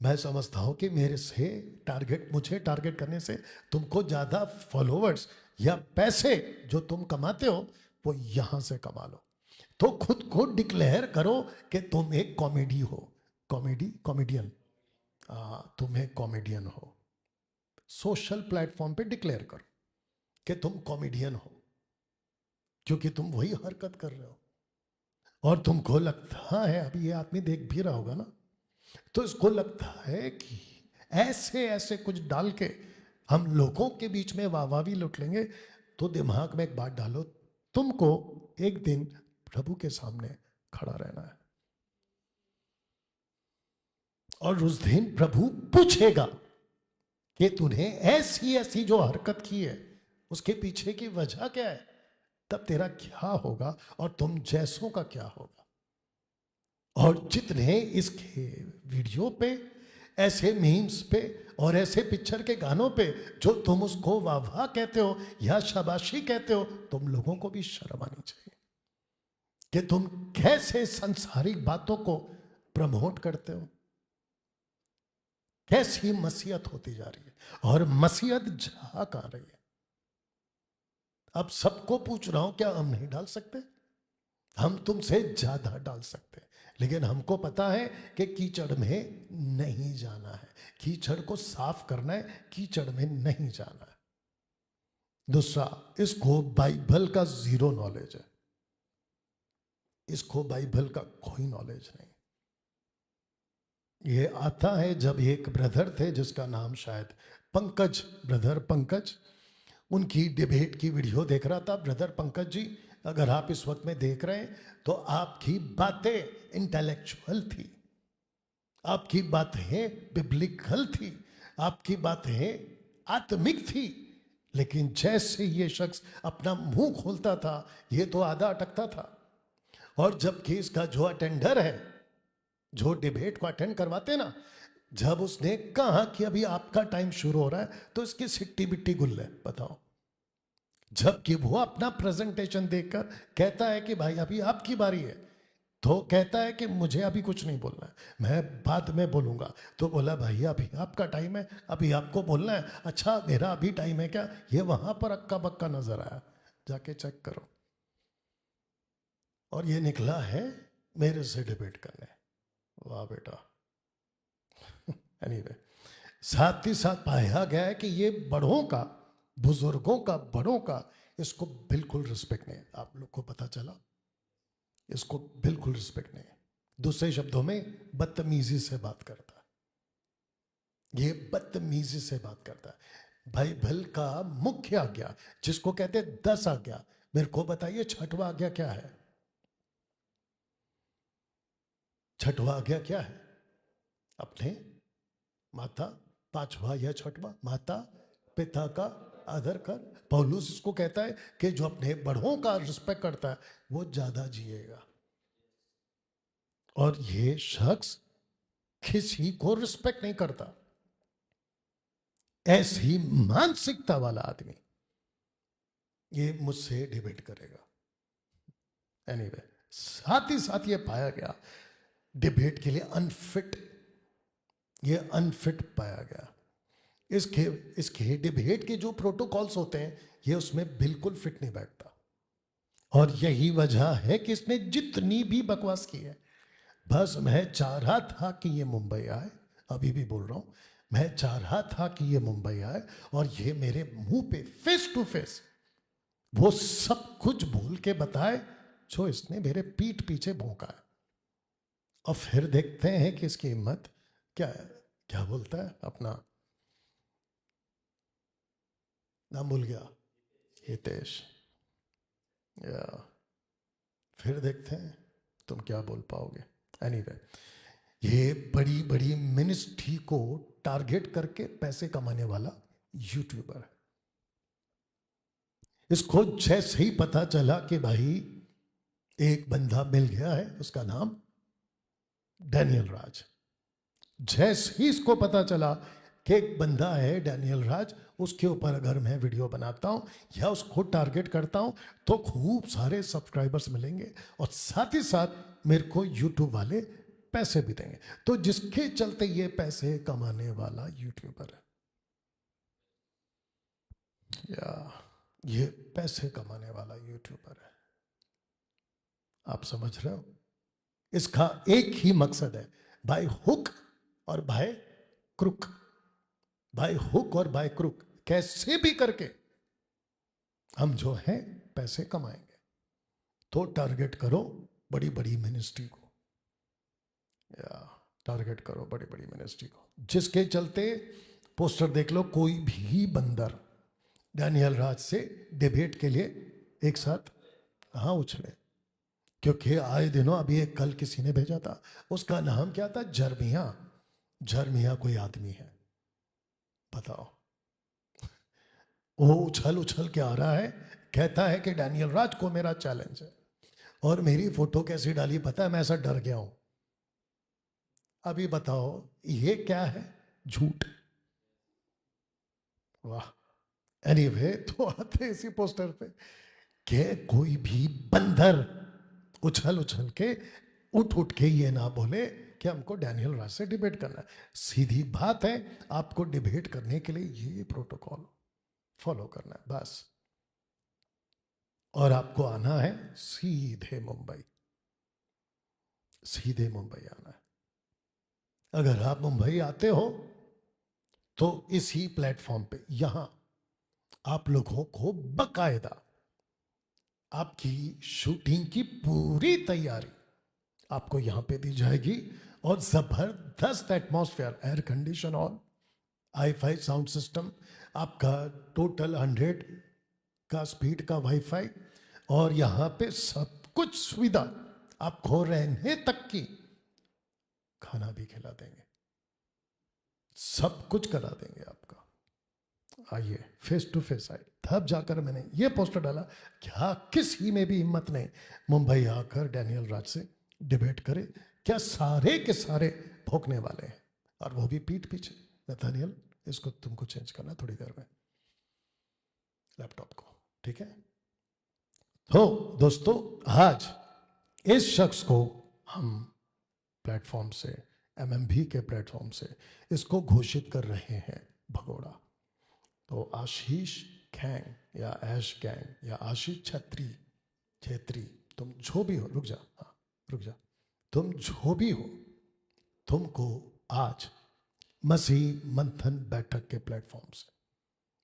मैं समझता हूं कि मेरे से मुझे टारगेट करने से तुमको ज्यादा फॉलोवर्स या पैसे जो तुम कमाते हो वो यहां से कमा लो। तो खुद को डिक्लेयर करो कि तुम एक कॉमेडी हो, कॉमेडियन। तुम एक कॉमेडियन हो। सोशल प्लेटफॉर्म पे डिक्लेयर करो कि तुम कॉमेडियन हो। क्योंकि तुम वही हरकत कर रहे हो और तुमको लगता है, अभी ये आदमी देख भी रहा होगा ना, तो इसको लगता है कि ऐसे ऐसे कुछ डाल के हम लोगों के बीच में वाह भी लुट लेंगे। तो दिमाग में एक बात डालो, तुमको एक दिन प्रभु के सामने खड़ा रहना है और उस दिन प्रभु पूछेगा कि तूने ऐसी ऐसी जो हरकत की है उसके पीछे की वजह क्या है, तब तेरा क्या होगा और तुम जैसों का क्या होगा। और जितने इसके वीडियो पे, ऐसे मीम्स पे और ऐसे पिक्चर के गानों पे जो तुम उसको वाह वाह कहते हो या शाबाशी कहते हो, तुम लोगों को भी शर्म आनी चाहिए कि तुम कैसे सांसारिक बातों को प्रमोट करते हो, कैसी मसीहत होती जा रही है और मसीहत जा कहां रही है। अब सबको पूछ रहा हूं, क्या हम नहीं डाल सकते? हम तुमसे ज्यादा डाल सकते, लेकिन हमको पता है कि कीचड़ में नहीं जाना है, कीचड़ को साफ करना है, कीचड़ में नहीं जाना है। दूसरा, इसको बाइबल का जीरो नॉलेज है, इसको बाइबल का कोई नॉलेज नहीं। ये आता है जब एक ब्रदर थे जिसका नाम शायद पंकज, ब्रदर पंकज, उनकी डिबेट की वीडियो देख रहा था। ब्रदर पंकज जी, अगर आप इस वक्त में देख रहे हैं तो आपकी बातें इंटेलेक्चुअल थी, आपकी बातें बिब्लिकल थी, आपकी बातें आत्मिक थी, लेकिन जैसे ये शख्स अपना मुंह खोलता था ये तो आधा अटकता था। और जबकि इसका जो अटेंडर है, जो डिबेट को अटेंड करवाते ना, जब उसने कहा कि अभी आपका टाइम शुरू हो रहा है तो इसकी सिट्टी बिट्टी गुल्ले, बताओ। जबकि वो अपना प्रेजेंटेशन देखकर कहता है कि भाई अभी आपकी बारी है, तो कहता है कि मुझे अभी कुछ नहीं बोलना है, मैं बाद में बोलूंगा। तो बोला भाई अभी आपका टाइम है, अभी आपको बोलना है। अच्छा मेरा अभी टाइम है क्या? ये वहां पर अक्का बक्का नजर आया, जाके चेक करो। और ये निकला है मेरे से डिबेट करने। वाह बेटा। एनीवे, साथ ही साथ पाया गया है कि ये बड़ों का, बुजुर्गों का, बड़ों का इसको बिल्कुल रिस्पेक्ट नहीं। आप लोग को पता चला, इसको बिल्कुल रिस्पेक्ट नहीं। दूसरे शब्दों में बदतमीजी से बात करता है, ये बदतमीजी से बात करता है। बाइबल का मुख्य आज्ञा जिसको कहते हैं 10 आज्ञा, मेरे को बताइए छठवां आज्ञा क्या है? छठवां आज्ञा क्या है? अपने माता, पांचवा या छठवां, माता पिता का आदर कर। पौलुस इसको कहता है कि जो अपने बड़ों का रिस्पेक्ट करता है वो ज्यादा जिएगा। और ये शख्स किसी को रिस्पेक्ट नहीं करता, ऐसी मानसिकता वाला आदमी ये मुझसे डिबेट करेगा। एनीवे, साथ ही साथ ये पाया गया डिबेट के लिए अनफिट, ये अनफिट पाया गया। इसके इसके डिबेट के जो प्रोटोकॉल्स होते हैं ये उसमें बिल्कुल फिट नहीं बैठता। और यही वजह है कि इसने जितनी भी बकवास की है, बस मैं चाह रहा था कि ये मुंबई आए, अभी भी बोल रहा हूं, मैं चाह रहा था कि ये मुंबई आए और ये मेरे मुंह पे फेस टू फेस वो सब कुछ बोल के बताए जो इसने मेरे पीठ पीछे भोंका है। और फिर देखते हैं कि इसकी हिम्मत क्या है, क्या बोलता है अपना नाम भूल गया, हितेश। या फिर देखते हैं तुम क्या बोल पाओगे। एनीवे, ये बड़ी बड़ी मिनिस्ट्री को टारगेट करके पैसे कमाने वाला यूट्यूबर है। इसको जैसे ही पता चला कि भाई एक बंदा मिल गया है, उसका नाम डैनियल राज, जैसे ही इसको पता चला कि एक बंदा है डैनियल राज, उसके ऊपर अगर मैं वीडियो बनाता हूं या उसको टारगेट करता हूं तो खूब सारे सब्सक्राइबर्स मिलेंगे और साथ ही साथ मेरे को यूट्यूब वाले पैसे भी देंगे। तो जिसके चलते ये पैसे कमाने वाला यूट्यूबर है, या ये पैसे कमाने वाला यूट्यूबर है। आप समझ रहे हो? इसका एक ही मकसद है, बाय हुक और बाय क्रुक, बाय हुक और बाय क्रुक, कैसे भी करके हम जो है पैसे कमाएंगे। तो टारगेट करो बड़ी बड़ी मिनिस्ट्री को, या टारगेट करो बड़ी बड़ी मिनिस्ट्री को, जिसके चलते पोस्टर देख लो, कोई भी बंदर डैनियल राज से डिबेट के लिए एक साथ कहाँ उछले। क्योंकि आए दिनों, अभी एक कल किसी ने भेजा था, उसका नाम क्या था, जर्मिया। जर्मिया कोई आदमी है, बताओ। वो उछल उछल के आ रहा है, कहता है कि डैनियल राज को मेरा चैलेंज है। और मेरी फोटो कैसी डाली पता है, मैं ऐसा डर गया हूं। अभी बताओ ये क्या है, झूठ। वाह। एनीवे, तो आते इसी पोस्टर पे कि कोई भी बंदर उछल उछल के उठ उठ के ये ना बोले कि हमको डैनियल राज से डिबेट करना है। सीधी बात है, आपको डिबेट करने के लिए ये प्रोटोकॉल फॉलो करना है बस। और आपको आना है सीधे मुंबई, सीधे मुंबई आना है। अगर आप मुंबई आते हो तो इसी प्लेटफॉर्म पे यहां आप लोगों को बकायदा आपकी शूटिंग की पूरी तैयारी आपको यहां पे दी जाएगी। और जबरदस्त atmosphere, air condition all, hi-fi sound system, आपका टोटल 100 का स्पीड का वाईफाई, और यहां पे सब कुछ सुविधा, आपको रहने तक की, खाना भी खिला देंगे, सब कुछ करा देंगे आपका। आइए फेस टू फेस आइए। तब जाकर मैंने ये पोस्टर डाला, क्या किसी में भी हिम्मत नहीं मुंबई आकर डैनियल राज से डिबेट करे। क्या सारे के सारे भोंकने वाले हैं, और वो भी पीठ पीछे। नथानियल, इसको तुमको चेंज करना थोड़ी देर में, लैपटॉप को, ठीक है। तो दोस्तों, आज इस शख्स को हम प्लेटफॉर्म से, एमएमबी के प्लेटफॉर्म से इसको घोषित कर रहे हैं भगोड़ा। तो आशीष गैंग या ऐश गैंग या आशीष छत्री, छेत्री, तुम जो भी हो, रुक जा, हाँ रुक जा, तुम जो भी हो, तुमको आज मसीह मंथन बैठक के प्लेटफॉर्म से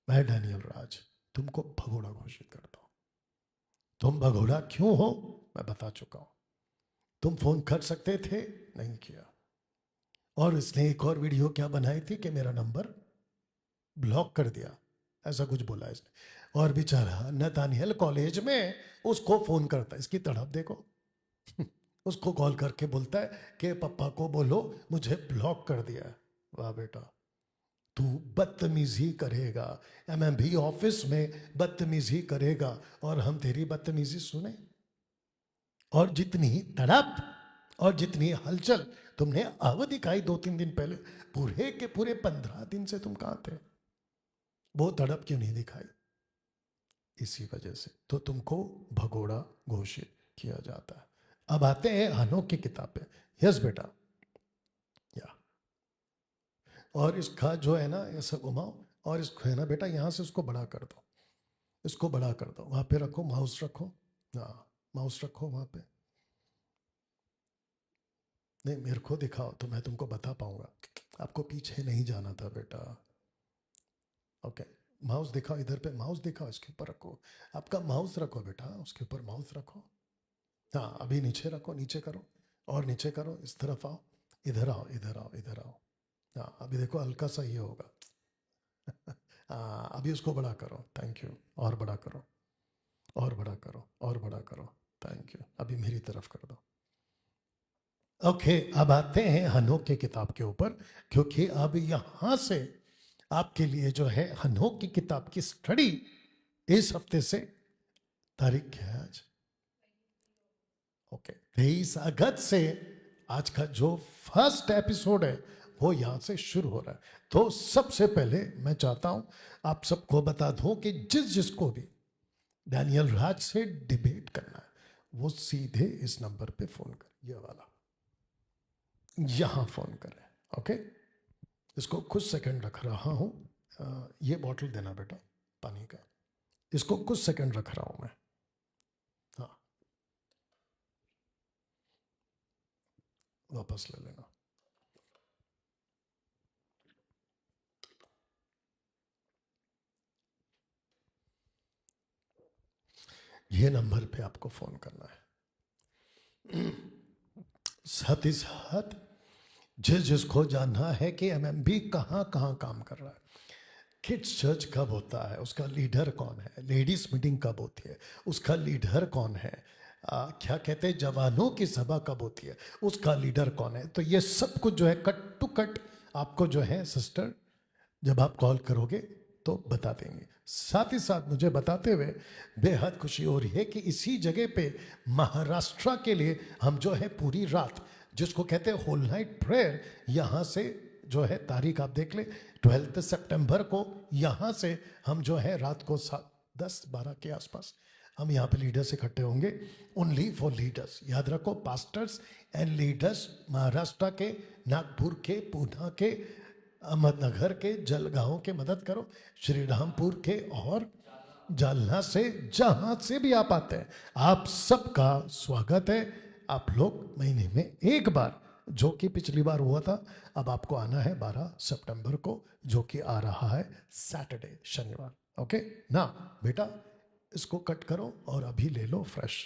मैं डैनियल राज तुमको भगोड़ा घोषित करता हूं। तुम भगोड़ा क्यों हो मैं बता चुका हूं। तुम फोन कर सकते थे, नहीं किया। और इसने एक और वीडियो क्या बनाई थी कि मेरा नंबर ब्लॉक कर दिया, ऐसा कुछ बोला इसने। और बेचारा नतानियल कॉलेज में उसको फोन करता है, इसकी तड़प देखो। उसको कॉल करके बोलता है कि पापा को बोलो मुझे ब्लॉक कर दिया है। वाह बेटा, तू बदतमीजी करेगा, एमएमबी ऑफिस में बदतमीजी करेगा, और हम तेरी बदतमीजी सुने। और जितनी तड़प और जितनी हलचल तुमने अब दिखाई 2-3 दिन पहले, पूरे के पूरे 15 दिन से तुम कहां थे, वो तड़प क्यों नहीं दिखाई? इसी वजह से तो तुमको भगोड़ा घोषित किया जाता है। अब आते हैं अनोखी किताब पे। यस बेटा, या और इसका जो है ना, ऐसा घुमाओ, और इसको है ना बेटा, यहां से उसको बड़ा कर दो, इसको बड़ा कर दो, वहां पे रखो, माउस रखो, हाँ माउस रखो वहां पे। नहीं, मेरे को दिखाओ तो मैं तुमको बता पाऊंगा। आपको पीछे नहीं जाना था बेटा। ओके, माउस दिखाओ इधर पे, माउस दिखाओ, इसके ऊपर रखो, आपका माउस रखो बेटा, उसके ऊपर माउस रखो। हाँ अभी नीचे रखो, नीचे करो, और नीचे करो, इस तरफ आओ, इधर आओ, इधर आओ, इधर आओ। हाँ अभी देखो हल्का सा ये होगा। हाँ अभी उसको बड़ा करो, थैंक यू, और बड़ा करो, और बड़ा करो, और बड़ा करो, थैंक यू, अभी मेरी तरफ कर दो। ओके, अब आते हैं हनोक की किताब के ऊपर, क्योंकि अब यहां से आपके लिए जो है हनोक की किताब की स्टडी इस हफ्ते से, तारीख क्या है आज, ओके 23 अगस्त से आज का जो फर्स्ट एपिसोड है वो यहां से शुरू हो रहा है। तो सबसे पहले मैं चाहता हूं आप सबको बता दूं कि जिसको भी डैनियल राज से डिबेट करना है वो सीधे इस नंबर पे फोन कर, ये वाला, यहां फोन करें। ओके, इसको कुछ सेकंड रख रहा हूं। ये बॉटल देना बेटा पानी का, इसको कुछ सेकंड रख रहा हूं मैं। हाँ वापस ले लेना। ये नंबर पे आपको फोन करना है। साथ ही साथ जिसको जानना है कि एमएमबी कहाँ कहाँ काम कर रहा है, किड्स चर्च कब होता है, उसका लीडर कौन है, लेडीज मीटिंग कब होती है, उसका लीडर कौन है, क्या कहते हैं जवानों की सभा कब होती है, उसका लीडर कौन है, तो ये सब कुछ जो है कट टू कट आपको जो है सिस्टर जब आप कॉल करोगे तो बता देंगे। साथ ही साथ मुझे बताते हुए बेहद खुशी हो रही है कि इसी जगह पे महाराष्ट्र के लिए हम जो है पूरी रात, जिसको कहते हैं होल नाइट प्रेयर, यहाँ से जो है तारीख आप देख ले 12 सितंबर को यहाँ से हम जो है रात को 10-12 के आसपास हम यहाँ पे लीडर्स इकट्ठे होंगे। ओनली फॉर लीडर्स, याद रखो, पास्टर्स एंड लीडर्स महाराष्ट्र के, नागपुर के, पूना के, अहमदनगर के, जलगांव के मदद करो, श्रीरामपुर के और जालना से, जहां से भी आप आते हैं, आप सबका स्वागत है। आप लोग महीने में एक बार, जो कि पिछली बार हुआ था, अब आपको आना है 12 सितंबर को, जो कि आ रहा है सैटरडे, शनिवार। ओके ना बेटा, इसको कट करो और अभी ले लो फ्रेश।